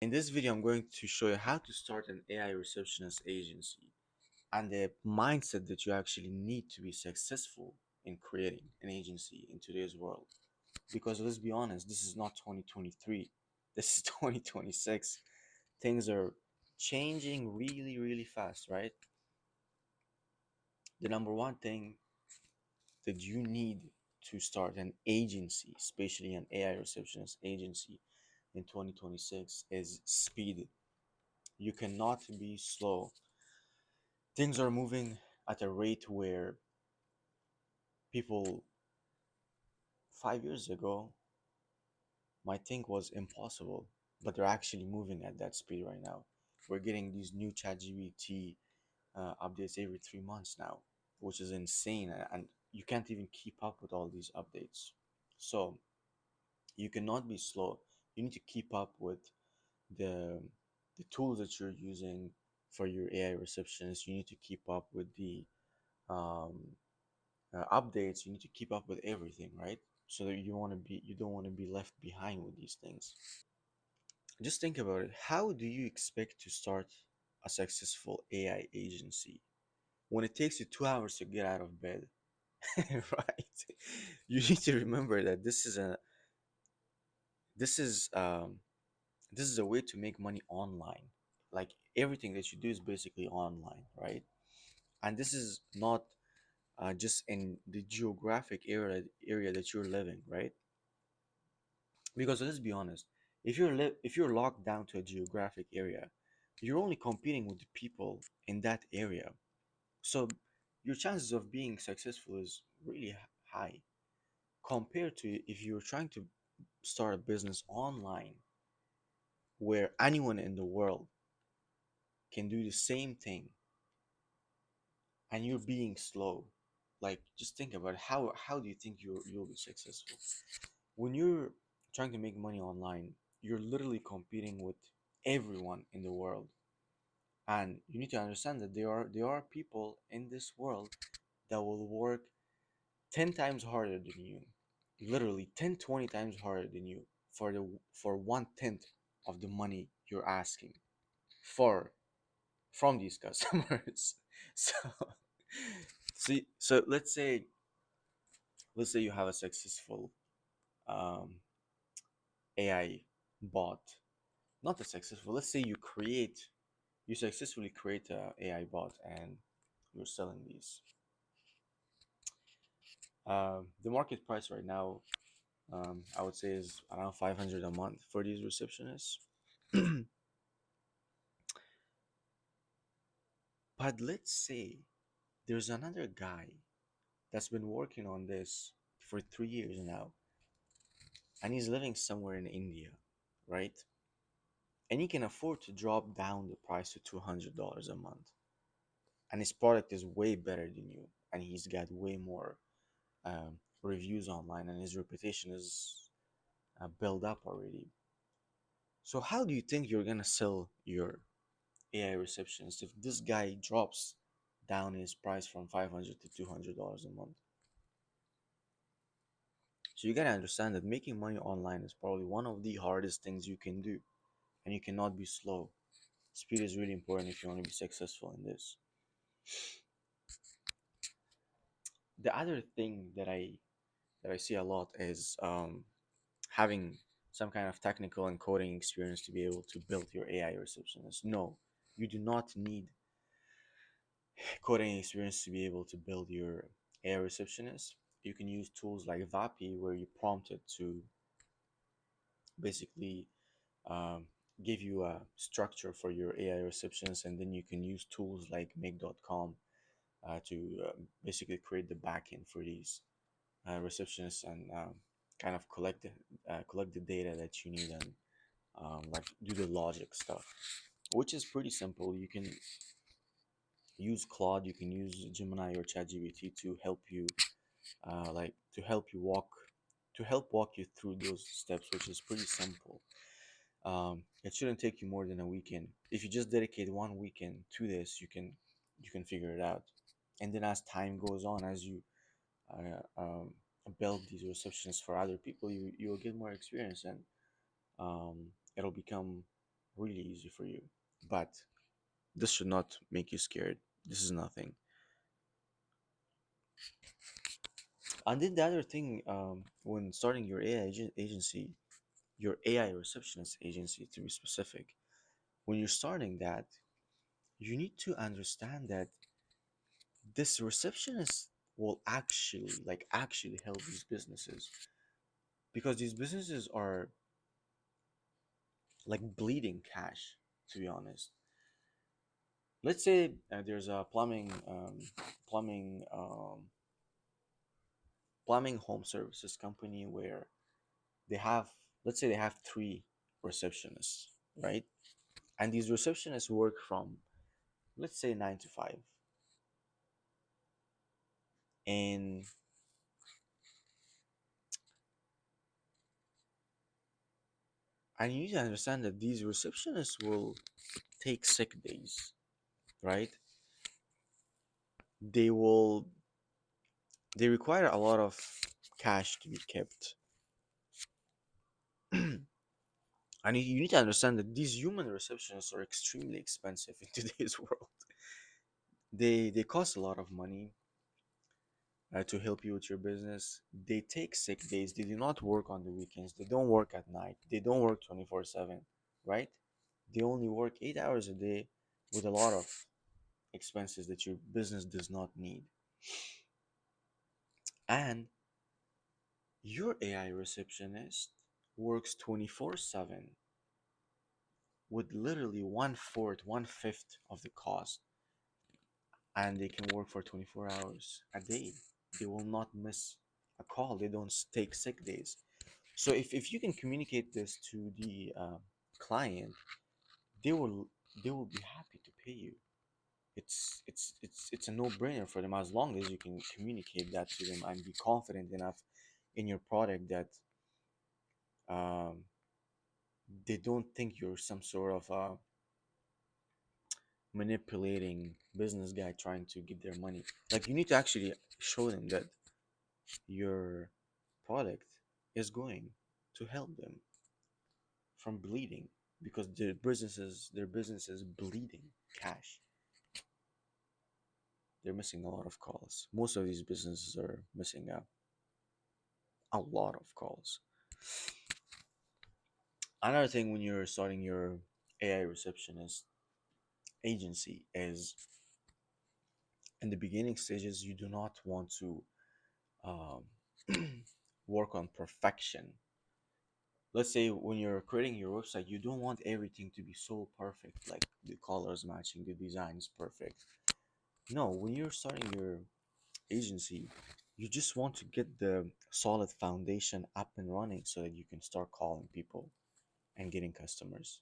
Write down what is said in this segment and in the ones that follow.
In this video, I'm going to show you how to start an AI receptionist agency and the mindset that you actually need to be successful in creating an agency in today's world. Because let's be honest, this is not 2023, this is 2026. Things are changing really, really fast, right? The number one thing that you need to start an agency, especially an AI receptionist agency in 2026, is speed. You cannot be slow. Things are moving at a rate where people 5 years ago might think was impossible, but they're actually moving at that speed right now. We're getting these new ChatGPT updates every 3 months now, which is insane, and you can't even keep up with all these updates. So you cannot be slow. You need to keep up with the the tools that you're using for your AI receptionist. You need to keep up with the um, updates. You need to keep up with everything, right? So that you don't want to be left behind with these things. Just think about it. How do you expect to start a successful AI agency when it takes you 2 hours to get out of bed? Right? You need to remember that this is um this is a way to make money online. Like everything that you do is basically online, right? And this is not just in the geographic area that you're living, right? Because let's be honest, if you're locked down to a geographic area, you're only competing with the people in that area. So your chances of being successful is really high compared to if you're trying to start a business online where anyone in the world can do the same thing and you're being slow. Like just think about it. How do you think you'll be successful? When you're trying to make money online, you're literally competing with everyone in the world. And you need to understand that there are people in this world that will work 10 times harder than you. Literally 10, 20 times harder than you for 1/10 of the money you're asking for from these customers. So so let's say you have a successful um, AI bot. Not a successful. Let's say you successfully create a AI bot and you're selling these. The market price right now, I would say, is around 500 a month for these receptionists. But let's say there's another guy that's been working on this for 3 years now, and he's living somewhere in India, right? And he can afford to drop down the price to $200 a month, and his product is way better than you, and he's got way more reviews online, and his reputation is built up already. So how do you think you're gonna sell your AI receptionist if this guy drops down his price from 500 to $200 a month? So you gotta understand that making money online is probably one of the hardest things you can do, and you cannot be slow. Speed is really important if you want to be successful in this. The other thing that I see a lot is having some kind of technical and coding experience to be able to build your AI receptionist. No, you do not need coding experience to be able to build your AI receptionist. You can use tools like Vapi where you prompt it to basically um, give you a structure for your AI receptionist, and then you can use tools like make.com to basically create the backend for these receptionists and kind of collect the data that you need and like do the logic stuff, which is pretty simple. You can use Claude, you can use Gemini or ChatGPT to help you like to help walk you through those steps, which is pretty simple. It shouldn't take you more than a weekend. If you just dedicate one weekend to this, you can figure it out. And then as time goes on, as you build these receptions for other people, you'll get more experience and it'll become really easy for you. But this should not make you scared. This is nothing. And then the other thing, when starting your agency, your AI receptionist agency to be specific, when you're starting that, you need to understand that this receptionist will actually help these businesses, because these businesses are like bleeding cash, to be honest. Let's say there's a plumbing home services company where they have, let's say they have three receptionists, right? And these receptionists work from, let's say, 9 to 5. and and you need to understand that these receptionists will take sick days, right? they will they require a lot of cash to be kept. And you need to understand that these human receptionists are extremely expensive in today's world. They cost a lot of money to help you with your business. They take sick days. They do not work on the weekends. They don't work at night. They don't work 24/7, right? They only work 8 hours a day with a lot of expenses that your business does not need. And your AI receptionist works 24/7 with literally one fourth, one fifth of the cost, and they can work for 24 hours a day. They will not miss a call. They don't take sick days. So if you can communicate this to the client, they will they will be happy to pay you. It's a no-brainer for them, as long as you can communicate that to them and be confident enough in your product that um, they don't think you're some sort of manipulating business guy trying to get their money. Like, you need to actually show them that your product is going to help them from bleeding, because their business is bleeding cash. They're missing a lot of calls. Most of these businesses are missing a lot of calls. Another thing when you're starting your AI receptionist agency is, in the beginning stages, you do not want to um, work on perfection. Let's say when you're creating your website, you don't want everything to be so perfect, like the colors matching, the design is perfect. No, when you're starting your agency, you just want to get the solid foundation up and running so that you can start calling people and getting customers.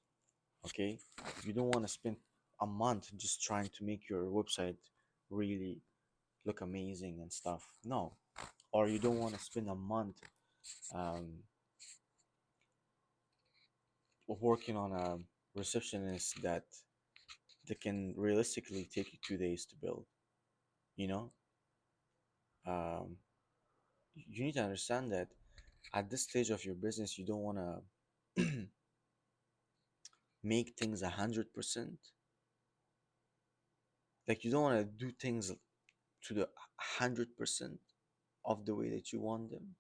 Okay? You don't want to spend a month just trying to make your website really look amazing and stuff. No. Or you don't want to spend a month um, working on a receptionist that can realistically take you 2 days to build. You know, um, you need to understand that at this stage of your business, you don't want to make things 100%. Like, you don't want to do things to the 100% of the way that you want them.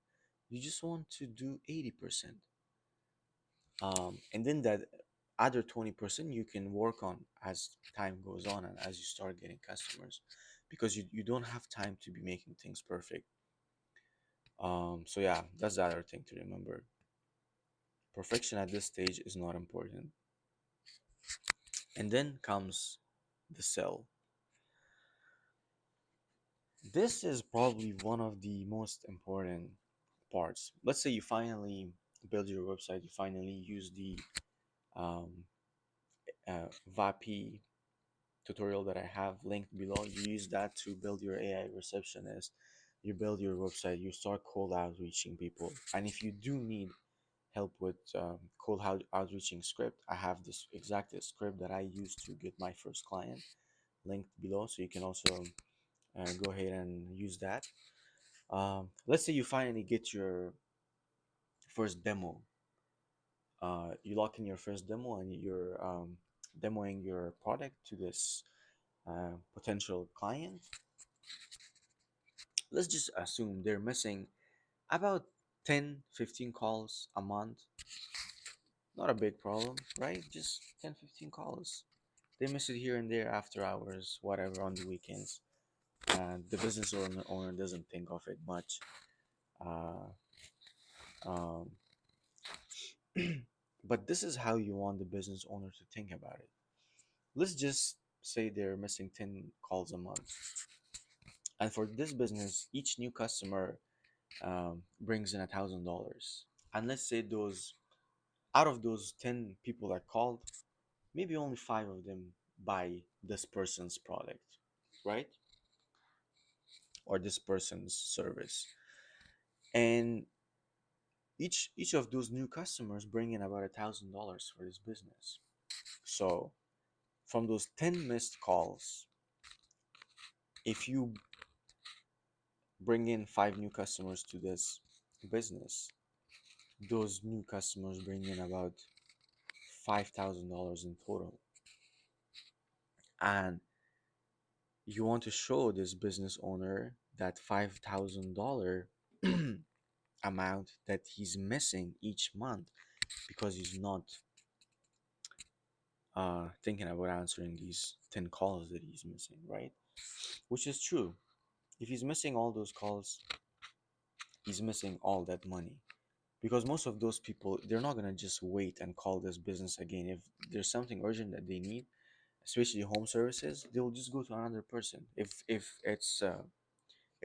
You just want to do 80%. And then that other 20% you can work on as time goes on and as you start getting customers, because you don't have time to be making things perfect. So yeah, that's the other thing to remember. Perfection at this stage is not important. And then comes the sell. This is probably one of the most important parts. Let's say you finally build your website, you finally use the um, VAP tutorial that I have linked below. You use that to build your AI receptionist. You build your website, you start cold outreaching people. And if you do need help with outreaching script, I have this exact script that I use to get my first client linked below. So you can also go ahead and use that. Let's say you finally get your first demo You lock in your first demo and you're demoing your product to this potential client. Let's just assume they're missing about 10, 15 calls a month. Not a big problem, right? Just 10, 15 calls. They miss it here and there after hours, whatever, on the weekends. And the business owner doesn't think of it much. Uh, um, but this is how you want the business owner to think about it. Let's just say they're missing 10 calls a month. And for this business, each new customer brings in $1,000. And let's say those out of those 10 people that called, maybe only five of them buy this person's product, right? Or this person's service. And each of those new customers bring in about $1,000 for this business. So from those 10 missed calls, if you bring in five new customers to this business, those new customers bring in about $5,000 in total. And you want to show this business owner that $5,000 amount that he's missing each month because he's not thinking about answering these 10 calls that he's missing, right? Which is true. If he's missing all those calls, he's missing all that money. Because most of those people, they're not going to just wait and call this business again. If there's something urgent that they need, especially home services, they'll just go to another person. If it's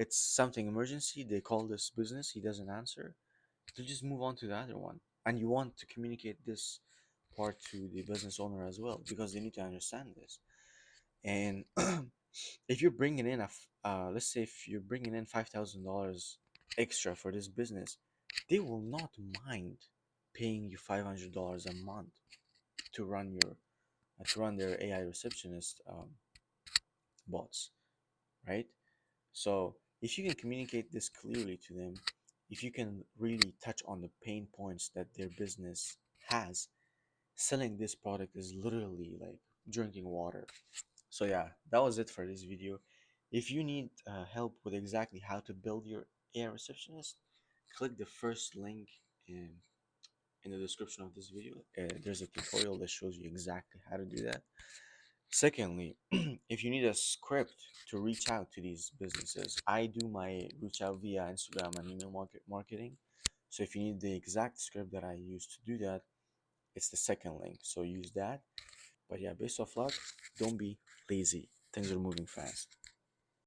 something emergency, they call this business, he doesn't answer, they'll just move on to the other one. And you want to communicate this part to the business owner as well because they need to understand this. And if you're bringing in let's say if you're bringing in $5,000 extra for this business, they will not mind paying you $500 a month to run your to run their AI receptionist bots, right? So if you can communicate this clearly to them, if you can really touch on the pain points that their business has, selling this product is literally like drinking water. So yeah, that was it for this video. If you need help with exactly how to build your AI receptionist, click the first link in the description of this video. There's a tutorial that shows you exactly how to do that. Secondly, if you need a script to reach out to these businesses, I do my reach out via Instagram and email marketing. So if you need the exact script that I use to do that, it's the second link. So use that. But yeah, best of luck. Don't be lazy. Things are moving fast.